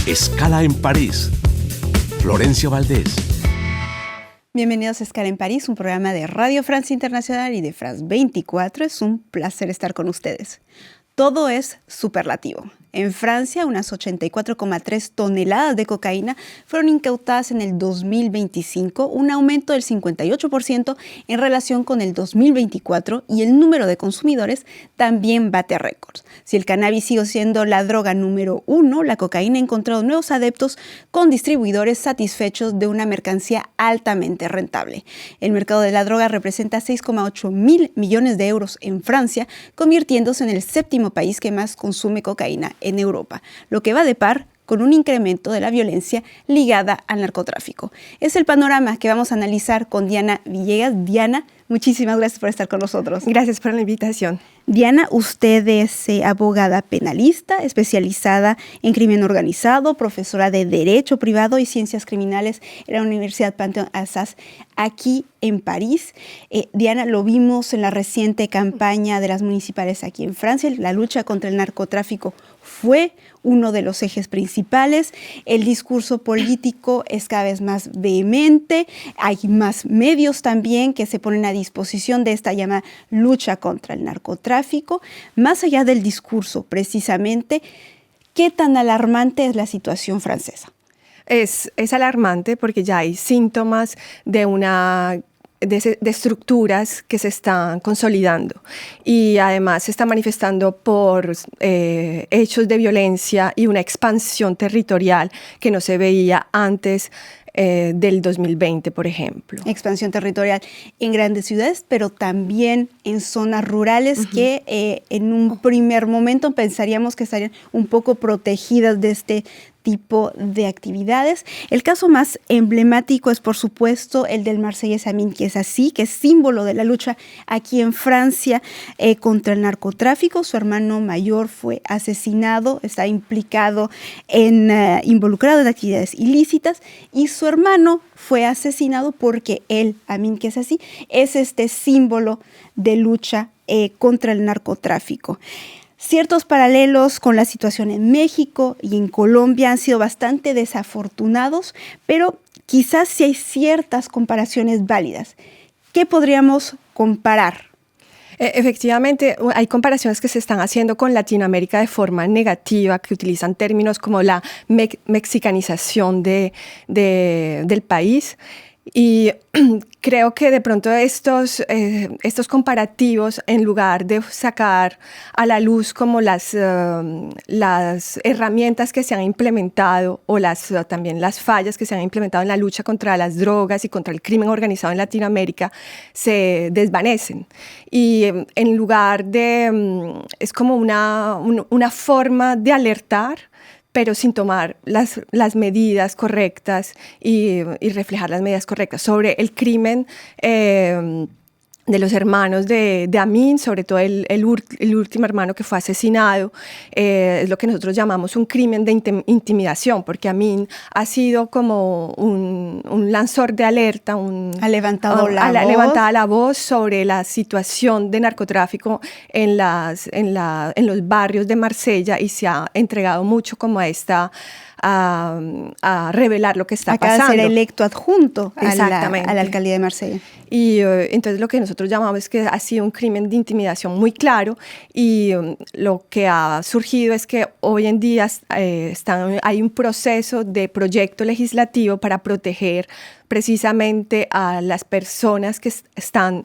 Escala en París. Florencia Valdés. Bienvenidos a Escala en París, un programa de Radio Francia Internacional y de France 24. Es un placer estar con ustedes. Todo es superlativo. En Francia, unas 84,3 toneladas de cocaína fueron incautadas en el 2025, un aumento del 58% en relación con el 2024, y el número de consumidores también bate récords. Si el cannabis sigue siendo la droga número uno, la cocaína ha encontrado nuevos adeptos con distribuidores satisfechos de una mercancía altamente rentable. El mercado de la droga representa 6,8 mil millones de euros en Francia, convirtiéndose en el séptimo país que más consume cocaína en Europa, lo que va de par con un incremento de la violencia ligada al narcotráfico. Es el panorama que vamos a analizar con Diana Villegas. Diana, muchísimas gracias por estar con nosotros. Gracias por la invitación. Diana, usted es abogada penalista, especializada en crimen organizado, profesora de Derecho Privado y Ciencias Criminales en la Universidad Panthéon-Assas, aquí en París. Diana, lo vimos en la reciente campaña de las municipales aquí en Francia. La lucha contra el narcotráfico fue uno de los ejes principales. El discurso político es cada vez más vehemente. Hay más medios también que se ponen a disposición de esta llamada lucha contra el narcotráfico. Más allá del discurso, precisamente, ¿qué tan alarmante es la situación francesa? Es alarmante porque ya hay síntomas de estructuras que se están consolidando y además se está manifestando por hechos de violencia y una expansión territorial que no se veía antes del 2020, por ejemplo. Expansión territorial en grandes ciudades, pero también en zonas rurales que en un primer momento pensaríamos que estarían un poco protegidas de este tipo de actividades. El caso más emblemático es, por supuesto, el del marsellés Amin Kezassi, que es símbolo de la lucha aquí en Francia contra el narcotráfico. Su hermano mayor fue asesinado, está involucrado en actividades ilícitas, y su hermano fue asesinado porque él, Amin Kezassi, es este símbolo de lucha contra el narcotráfico. Ciertos paralelos con la situación en México y en Colombia han sido bastante desafortunados, pero quizás sí hay ciertas comparaciones válidas. ¿Qué podríamos comparar? Efectivamente, hay comparaciones que se están haciendo con Latinoamérica de forma negativa, que utilizan términos como la mexicanización del país. Y creo que de pronto estos comparativos, en lugar de sacar a la luz como las herramientas que se han implementado o también las fallas que se han implementado en la lucha contra las drogas y contra el crimen organizado en Latinoamérica, se desvanecen. Y en lugar es como una forma de alertar, pero sin tomar las medidas correctas y reflejar las medidas correctas sobre el crimen de los hermanos de Amin, sobre todo el último hermano que fue asesinado. Es lo que nosotros llamamos un crimen de intimidación, porque Amin ha sido como un lanzador de alerta, ha levantado la voz sobre la situación de narcotráfico en los barrios de Marsella, y se ha entregado mucho como a revelar lo que está pasando. Acaba de ser electo adjunto a la alcaldía de Marsella. Y entonces lo que nosotros llamamos es que ha sido un crimen de intimidación muy claro, y lo que ha surgido es que hoy en día hay un proceso de proyecto legislativo para proteger precisamente a las personas que están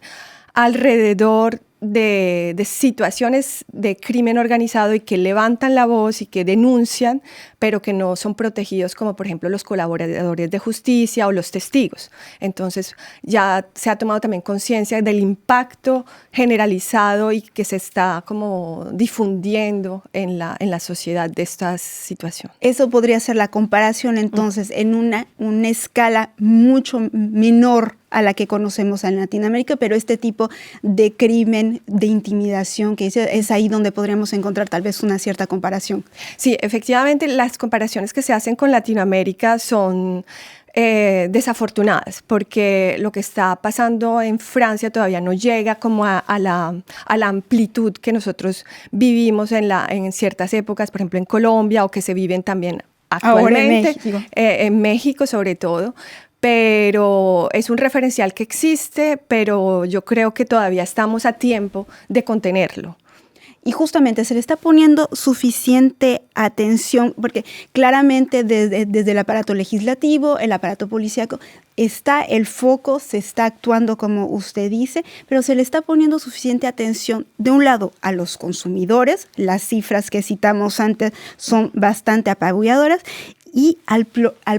alrededor de situaciones de crimen organizado y que levantan la voz y que denuncian, pero que no son protegidos, como por ejemplo los colaboradores de justicia o los testigos. Entonces ya se ha tomado también conciencia del impacto generalizado y que se está como difundiendo en la sociedad de estas situaciones. Eso podría ser la comparación entonces en una escala mucho menor a la que conocemos en Latinoamérica, pero este tipo de crimen, de intimidación, que es ahí donde podríamos encontrar tal vez una cierta comparación. Sí, efectivamente, las comparaciones que se hacen con Latinoamérica son desafortunadas, porque lo que está pasando en Francia todavía no llega como a la amplitud que nosotros vivimos en ciertas épocas, por ejemplo en Colombia, o que se viven también actualmente, México. En México sobre todo, pero es un referencial que existe, pero yo creo que todavía estamos a tiempo de contenerlo. Y justamente se le está poniendo suficiente atención, porque claramente desde el aparato legislativo, el aparato policíaco, está el foco, se está actuando como usted dice, pero se le está poniendo suficiente atención, de un lado, a los consumidores, las cifras que citamos antes son bastante apabulladoras, y al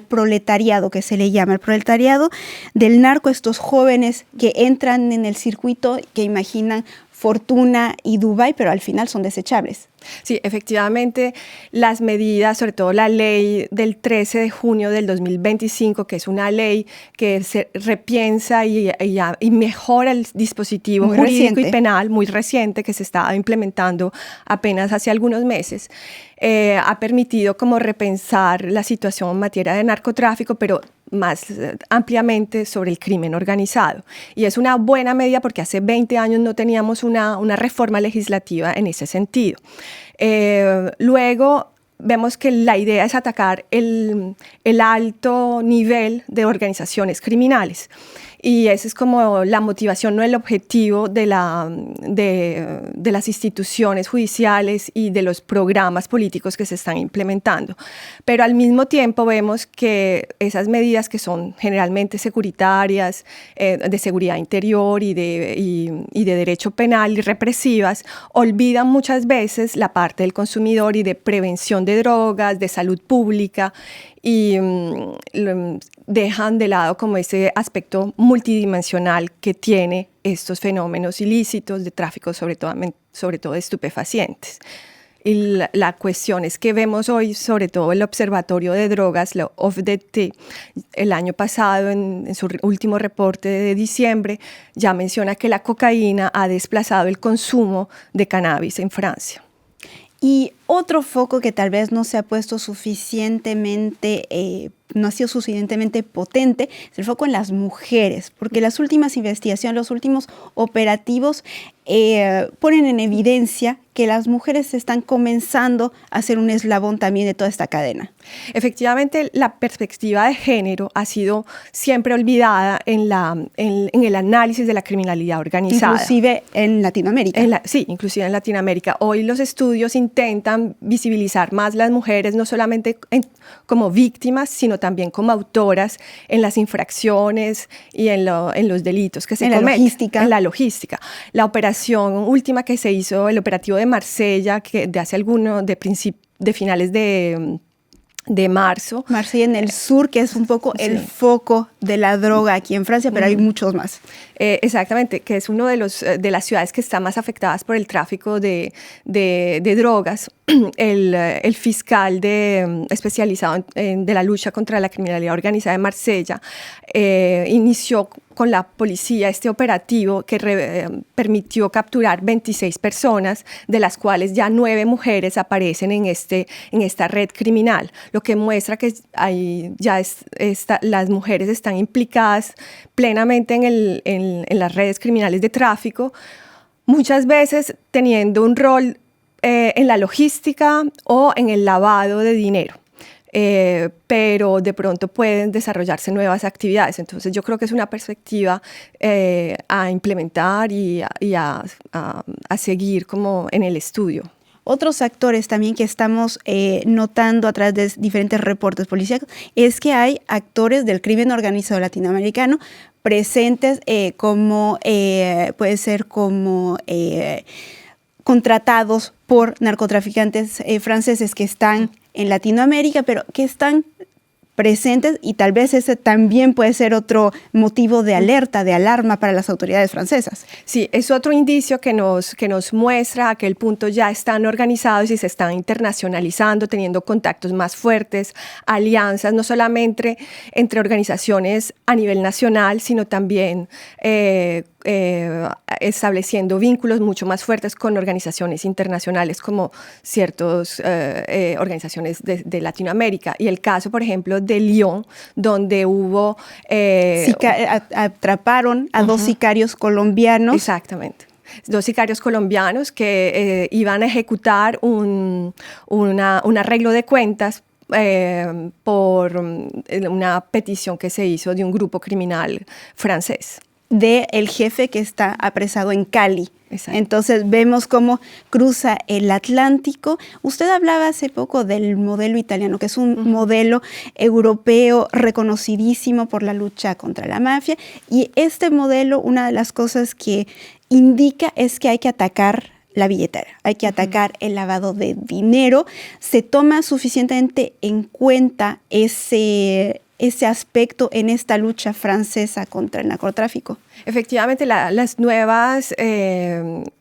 proletariado, que se le llama, el proletariado del narco, estos jóvenes que entran en el circuito, que imaginan fortuna y Dubái, pero al final son desechables. Sí, efectivamente, las medidas, sobre todo la ley del 13 de junio del 2025, que es una ley que se repiensa y mejora el dispositivo muy jurídico reciente. Y penal, muy reciente, que se está implementando apenas hace algunos meses, ha permitido como repensar la situación en materia de narcotráfico, pero más ampliamente sobre el crimen organizado. Y es una buena medida porque hace 20 años no teníamos una reforma legislativa en ese sentido. Luego vemos que la idea es atacar el alto nivel de organizaciones criminales. Y esa es como la motivación, no el objetivo de las instituciones judiciales y de los programas políticos que se están implementando. Pero al mismo tiempo vemos que esas medidas que son generalmente securitarias, de seguridad interior y de derecho penal y represivas, olvidan muchas veces la parte del consumidor y de prevención de drogas, de salud pública, y dejan de lado como ese aspecto multidimensional que tiene estos fenómenos ilícitos de tráfico, sobre todo de estupefacientes. Y la cuestión es que vemos hoy, sobre todo el Observatorio de Drogas, la OFDT, el año pasado, en su último reporte de diciembre, ya menciona que la cocaína ha desplazado el consumo de cannabis en Francia. Y otro foco que tal vez no se ha puesto suficientemente, no ha sido suficientemente potente, es el foco en las mujeres, porque las últimas investigaciones, los últimos operativos ponen en evidencia que las mujeres están comenzando a ser un eslabón también de toda esta cadena. Efectivamente, la perspectiva de género ha sido siempre olvidada en el análisis de la criminalidad organizada. Inclusive en Latinoamérica. Sí, inclusive en Latinoamérica. Hoy los estudios intentan visibilizar más las mujeres, no solamente como víctimas, sino también como autoras en las infracciones y en los delitos que se cometen. En la logística. La operación última que se hizo, el operativo de Marsella, que de hace de finales de marzo. Marsella en el sur, que es un poco el foco de la droga aquí en Francia, pero hay muchos más. Exactamente, que es uno de las ciudades que está más afectadas por el tráfico de drogas. El fiscal especializado de la lucha contra la criminalidad organizada de Marsella inició con la policía este operativo que permitió capturar 26 personas, de las cuales ya 9 mujeres aparecen en esta red criminal, lo que muestra que las mujeres están implicadas plenamente en las redes criminales de tráfico, muchas veces teniendo un rol en la logística o en el lavado de dinero. Pero de pronto pueden desarrollarse nuevas actividades. Entonces yo creo que es una perspectiva a implementar y a seguir como en el estudio. Otros actores también que estamos notando a través de diferentes reportes policíacos es que hay actores del crimen organizado latinoamericano presentes puede ser como contratados por narcotraficantes franceses que están en Latinoamérica, pero que están presentes, y tal vez ese también puede ser otro motivo de alerta, de alarma para las autoridades francesas. Sí, es otro indicio que nos muestra a que el punto ya están organizados y se están internacionalizando, teniendo contactos más fuertes, alianzas, no solamente entre organizaciones a nivel nacional, sino también estableciendo vínculos mucho más fuertes con organizaciones internacionales como ciertas organizaciones de Latinoamérica. Y el caso, por ejemplo, de Lyon, donde hubo... atraparon a 2 sicarios colombianos. Exactamente. 2 sicarios colombianos que iban a ejecutar un arreglo de cuentas por una petición que se hizo de un grupo criminal francés. Del jefe que está apresado en Cali. Exacto. Entonces vemos cómo cruza el Atlántico. Usted hablaba hace poco del modelo italiano, que es un modelo europeo reconocidísimo por la lucha contra la mafia. Y este modelo, una de las cosas que indica es que hay que atacar la billetera, hay que atacar el lavado de dinero. ¿Se toma suficientemente en cuenta ese aspecto en esta lucha francesa contra el narcotráfico? Efectivamente, las nuevas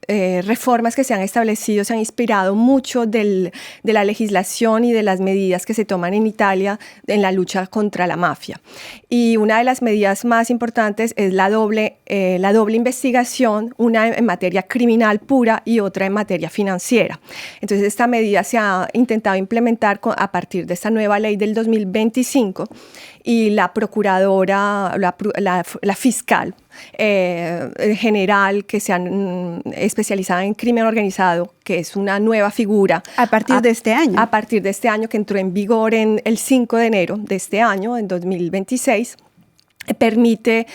reformas que se han establecido se han inspirado mucho de la legislación y de las medidas que se toman en Italia en la lucha contra la mafia. Y una de las medidas más importantes es la doble investigación, una en materia criminal pura y otra en materia financiera. Entonces, esta medida se ha intentado implementar a partir de esta nueva ley del 2025 y la procuradora, la fiscal general que se han especializado en crimen organizado, que es una nueva figura. A partir de este año. A partir de este año, que entró en vigor el 5 de enero de este año, en 2026. Permite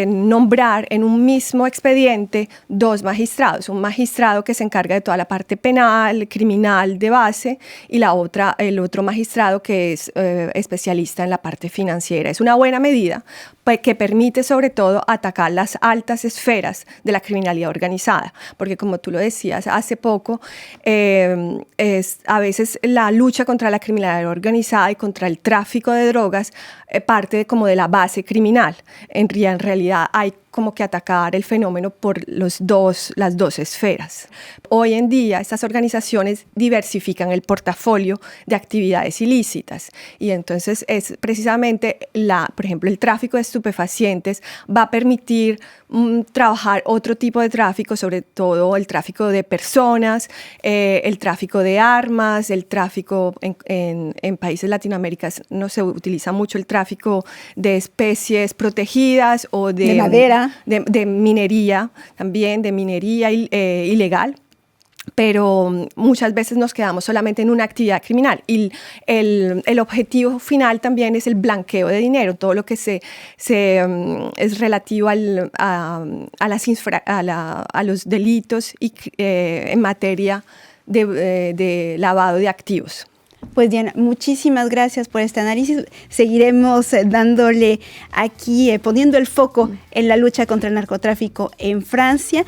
nombrar en un mismo expediente 2 magistrados, un magistrado que se encarga de toda la parte penal, criminal de base, y el otro magistrado que es especialista en la parte financiera. Es una buena medida que permite sobre todo atacar las altas esferas de la criminalidad organizada, porque como tú lo decías hace poco, a veces la lucha contra la criminalidad organizada y contra el tráfico de drogas parte como de la base criminal. En realidad hay como que atacar el fenómeno por las dos esferas. Hoy en día estas organizaciones diversifican el portafolio de actividades ilícitas y entonces es precisamente, por ejemplo, el tráfico de estupefacientes va a permitir trabajar otro tipo de tráfico, sobre todo el tráfico de personas, el tráfico de armas, el tráfico en países latinoamericanos no se utiliza mucho el tráfico de especies protegidas o de madera. De minería, también de minería ilegal, pero muchas veces nos quedamos solamente en una actividad criminal y el objetivo final también es el blanqueo de dinero, todo lo que es relativo a los delitos y en materia de lavado de activos. Pues Diana, muchísimas gracias por este análisis. Seguiremos dándole aquí, poniendo el foco en la lucha contra el narcotráfico en Francia.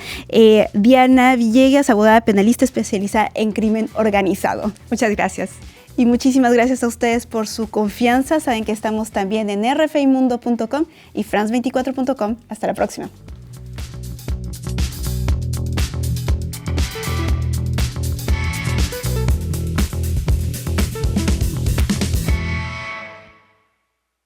Diana Villegas, abogada penalista especializada en crimen organizado. Muchas gracias. Y muchísimas gracias a ustedes por su confianza. Saben que estamos también en rfimundo.com y france24.com. Hasta la próxima.